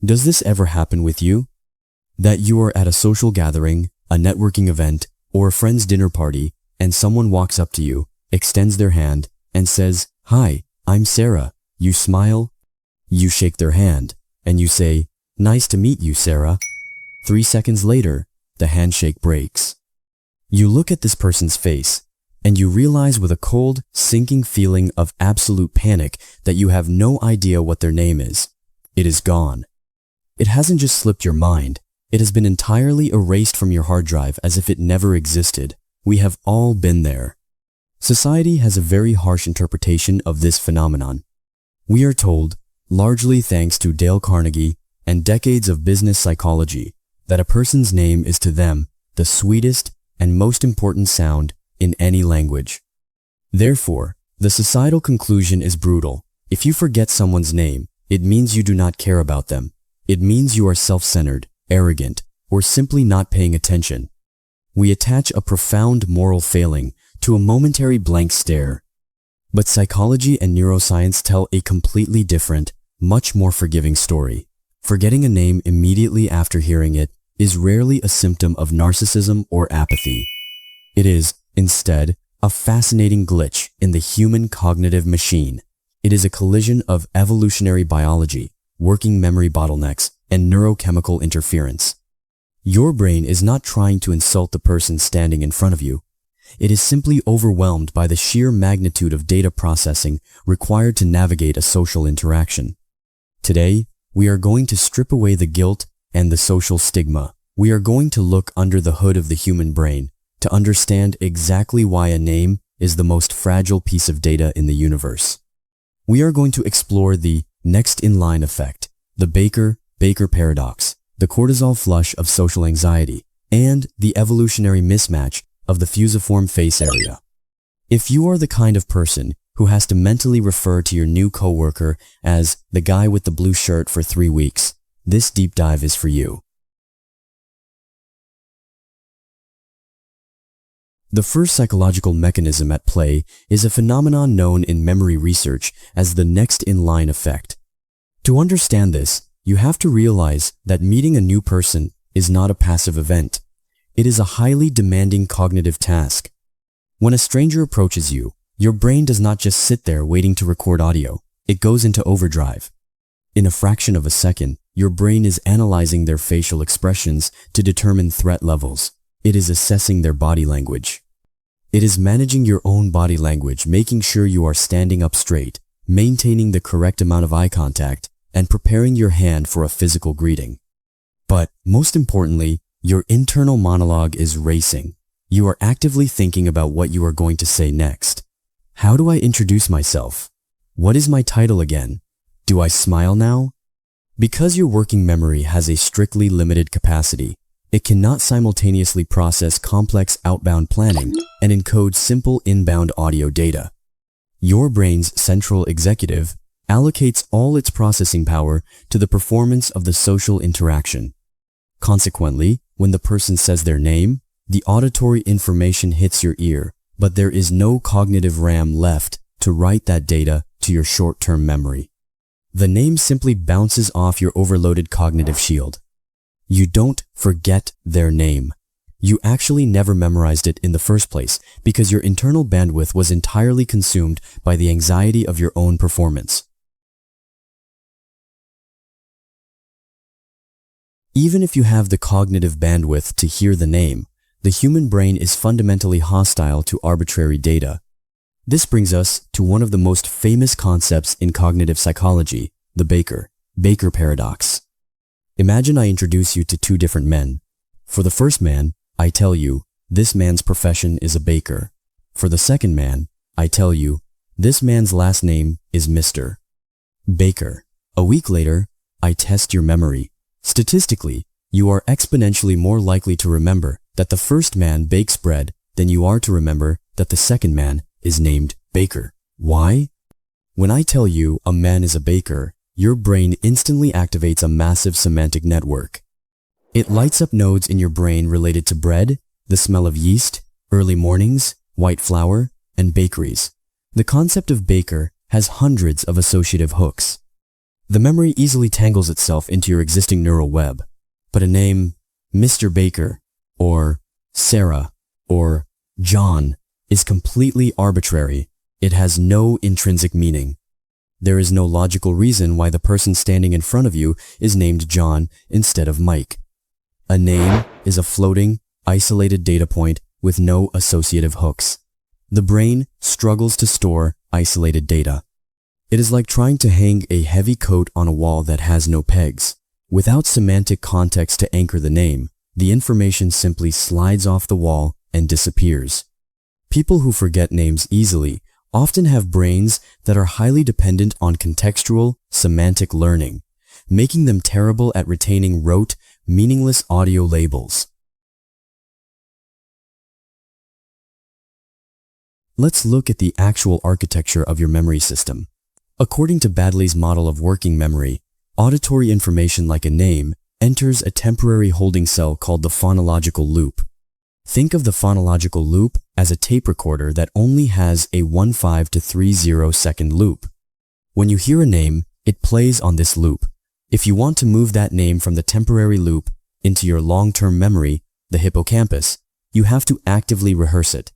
Does this ever happen with you? That you are at a social gathering, a networking event, or a friend's dinner party, and someone walks up to you, extends their hand, and says, "Hi, I'm Sarah." You smile, you shake their hand, and you say, "Nice to meet you, Sarah." 3 seconds later, the handshake breaks. You look at this person's face, and you realize with a cold, sinking feeling of absolute panic that you have no idea what their name is. It is gone. It hasn't just slipped your mind. It has been entirely erased from your hard drive as if it never existed. We have all been there. Society has a very harsh interpretation of this phenomenon. We are told, largely thanks to Dale Carnegie and decades of business psychology, that a person's name is to them the sweetest and most important sound in any language. Therefore, the societal conclusion is brutal. If you forget someone's name, it means you do not care about them. It means you are self-centered, arrogant, or simply not paying attention. We attach a profound moral failing to a momentary blank stare. But psychology and neuroscience tell a completely different, much more forgiving story. Forgetting a name immediately after hearing it is rarely a symptom of narcissism or apathy. It is, instead, a fascinating glitch in the human cognitive machine. It is a collision of evolutionary biology, working memory bottlenecks, and neurochemical interference. Your brain is not trying to insult the person standing in front of you. It is simply overwhelmed by the sheer magnitude of data processing required to navigate a social interaction. Today, we are going to strip away the guilt and the social stigma. We are going to look under the hood of the human brain to understand exactly why a name is the most fragile piece of data in the universe. We are going to explore the next-in-line effect, the Baker paradox, the cortisol flush of social anxiety, and the evolutionary mismatch of the fusiform face area. If you are the kind of person who has to mentally refer to your new coworker as the guy with the blue shirt for 3 weeks, this deep dive is for you. The first psychological mechanism at play is a phenomenon known in memory research as the next-in-line effect. To understand this, you have to realize that meeting a new person is not a passive event. It is a highly demanding cognitive task. When a stranger approaches you, your brain does not just sit there waiting to record audio. It goes into overdrive. In a fraction of a second, your brain is analyzing their facial expressions to determine threat levels. It is assessing their body language. It is managing your own body language, making sure you are standing up straight, maintaining the correct amount of eye contact, and preparing your hand for a physical greeting. But most importantly, your internal monologue is racing. You are actively thinking about what you are going to say next. How do I introduce myself? What is my title again? Do I smile now? Because your working memory has a strictly limited capacity, it cannot simultaneously process complex outbound planning and encode simple inbound audio data. Your brain's central executive allocates all its processing power to the performance of the social interaction. Consequently, when the person says their name, the auditory information hits your ear, but there is no cognitive RAM left to write that data to your short-term memory. The name simply bounces off your overloaded cognitive shield. You don't forget their name. You actually never memorized it in the first place because your internal bandwidth was entirely consumed by the anxiety of your own performance. Even if you have the cognitive bandwidth to hear the name, the human brain is fundamentally hostile to arbitrary data. This brings us to one of the most famous concepts in cognitive psychology, the Baker paradox. Imagine I introduce you to 2 different men. For the first man, I tell you, this man's profession is a baker. For the second man, I tell you, this man's last name is Mr. Baker. A week later, I test your memory. Statistically, you are exponentially more likely to remember that the first man bakes bread than you are to remember that the second man is named Baker. Why? When I tell you a man is a baker, your brain instantly activates a massive semantic network. It lights up nodes in your brain related to bread, the smell of yeast, early mornings, white flour, and bakeries. The concept of baker has hundreds of associative hooks. The memory easily tangles itself into your existing neural web. But a name, Mr. Baker, or Sarah, or John, is completely arbitrary. It has no intrinsic meaning. There is no logical reason why the person standing in front of you is named John instead of Mike. A name is a floating, isolated data point with no associative hooks. The brain struggles to store isolated data. It is like trying to hang a heavy coat on a wall that has no pegs. Without semantic context to anchor the name, the information simply slides off the wall and disappears. People who forget names easily often have brains that are highly dependent on contextual, semantic learning, making them terrible at retaining rote, meaningless audio labels. Let's look at the actual architecture of your memory system. According to Baddeley's model of working memory, auditory information like a name enters a temporary holding cell called the phonological loop. Think of the phonological loop as a tape recorder that only has a 15 to 30 second loop. When you hear a name, it plays on this loop. If you want to move that name from the temporary loop into your long-term memory, the hippocampus, you have to actively rehearse it.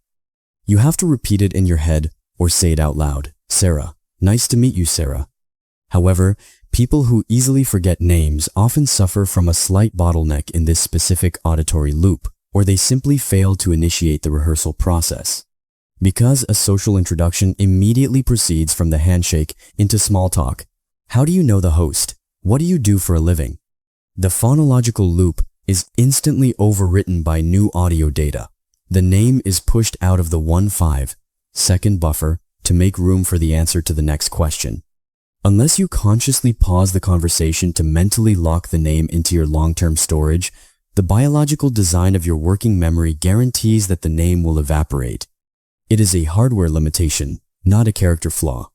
You have to repeat it in your head or say it out loud. Sarah. Nice to meet you, Sarah. However, people who easily forget names often suffer from a slight bottleneck in this specific auditory loop, or they simply fail to initiate the rehearsal process. Because a social introduction immediately proceeds from the handshake into small talk. How do you know the host? What do you do for a living? The phonological loop is instantly overwritten by new audio data. The name is pushed out of the 15 second buffer to make room for the answer to the next question. Unless you consciously pause the conversation to mentally lock the name into your long-term storage, the biological design of your working memory guarantees that the name will evaporate. It is a hardware limitation, not a character flaw.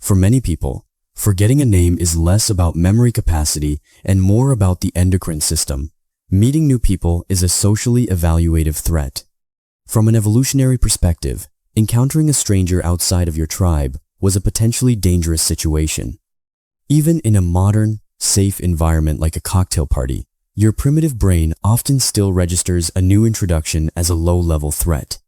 For many people, forgetting a name is less about memory capacity and more about the endocrine system. Meeting new people is a socially evaluative threat. From an evolutionary perspective, encountering a stranger outside of your tribe was a potentially dangerous situation. Even in a modern, safe environment like a cocktail party, your primitive brain often still registers a new introduction as a low-level threat.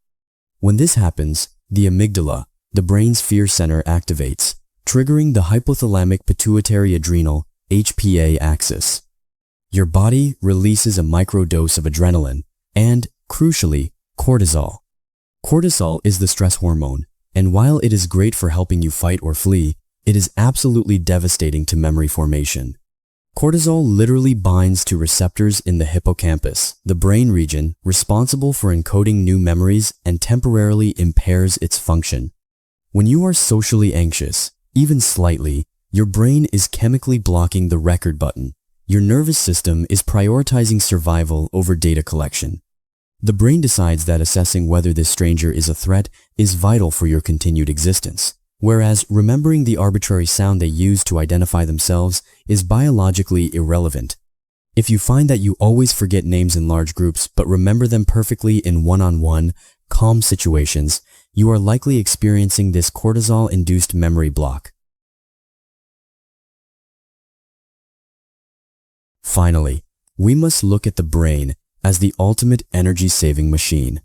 When this happens, the amygdala, the brain's fear center, activates, triggering the hypothalamic pituitary adrenal HPA axis. Your body releases a microdose of adrenaline and, crucially, cortisol. Cortisol is the stress hormone, and while it is great for helping you fight or flee, it is absolutely devastating to memory formation. Cortisol literally binds to receptors in the hippocampus, the brain region responsible for encoding new memories, and temporarily impairs its function. When you are socially anxious, even slightly, your brain is chemically blocking the record button. Your nervous system is prioritizing survival over data collection. The brain decides that assessing whether this stranger is a threat is vital for your continued existence, whereas remembering the arbitrary sound they use to identify themselves is biologically irrelevant. If you find that you always forget names in large groups but remember them perfectly in one-on-one, calm situations, you are likely experiencing this cortisol-induced memory block. Finally, we must look at the brain as the ultimate energy-saving machine.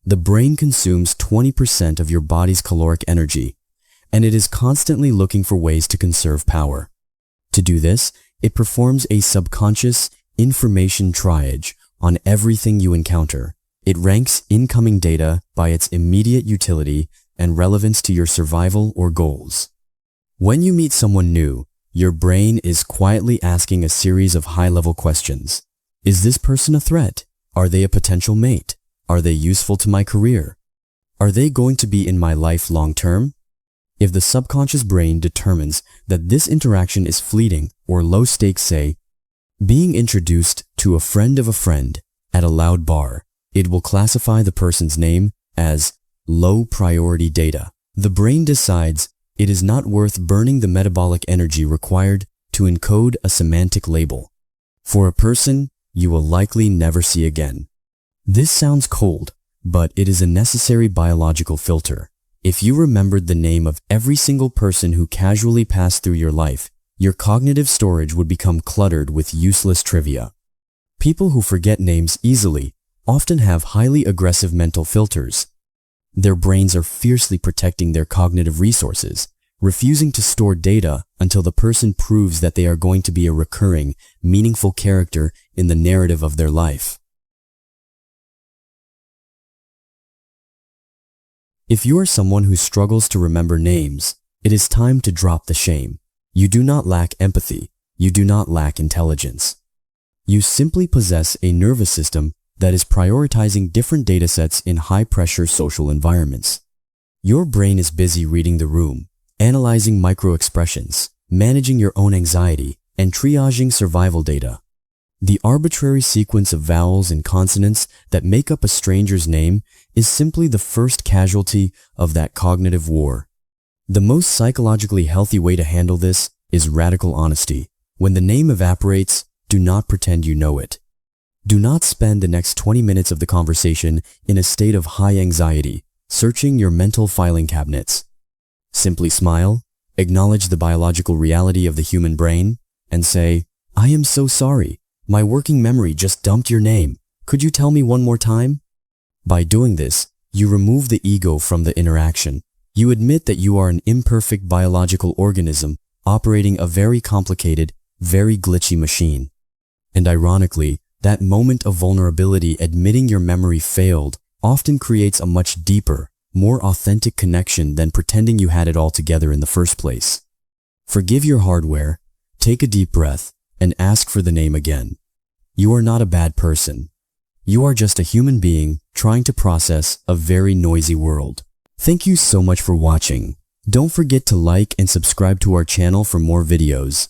The brain consumes 20% of your body's caloric energy, and it is constantly looking for ways to conserve power. To do this, it performs a subconscious information triage on everything you encounter. It ranks incoming data by its immediate utility and relevance to your survival or goals. When you meet someone new, your brain is quietly asking a series of high-level questions. Is this person a threat? Are they a potential mate? Are they useful to my career? Are they going to be in my life long-term? If the subconscious brain determines that this interaction is fleeting or low-stakes, say, being introduced to a friend of a friend at a loud bar, it will classify the person's name as low-priority data. The brain decides it is not worth burning the metabolic energy required to encode a semantic label for a person you will likely never see again. This sounds cold, but it is a necessary biological filter. If you remembered the name of every single person who casually passed through your life, your cognitive storage would become cluttered with useless trivia. People who forget names easily often have highly aggressive mental filters. Their brains are fiercely protecting their cognitive resources, refusing to store data until the person proves that they are going to be a recurring, meaningful character in the narrative of their life. If you are someone who struggles to remember names, it is time to drop the shame. You do not lack empathy. You do not lack intelligence. You simply possess a nervous system that is prioritizing different datasets in high-pressure social environments. Your brain is busy reading the room, analyzing micro-expressions, managing your own anxiety, and triaging survival data. The arbitrary sequence of vowels and consonants that make up a stranger's name is simply the first casualty of that cognitive war. The most psychologically healthy way to handle this is radical honesty. When the name evaporates, do not pretend you know it. Do not spend the next 20 minutes of the conversation in a state of high anxiety, searching your mental filing cabinets. Simply smile, acknowledge the biological reality of the human brain, and say, "I am so sorry. My working memory just dumped your name. Could you tell me one more time?" By doing this, you remove the ego from the interaction. You admit that you are an imperfect biological organism operating a very complicated, very glitchy machine. And ironically, that moment of vulnerability admitting your memory failed often creates a much deeper, more authentic connection than pretending you had it all together in the first place. Forgive your hardware, take a deep breath, and ask for the name again. You are not a bad person. You are just a human being trying to process a very noisy world. Thank you so much for watching. Don't forget to like and subscribe to our channel for more videos.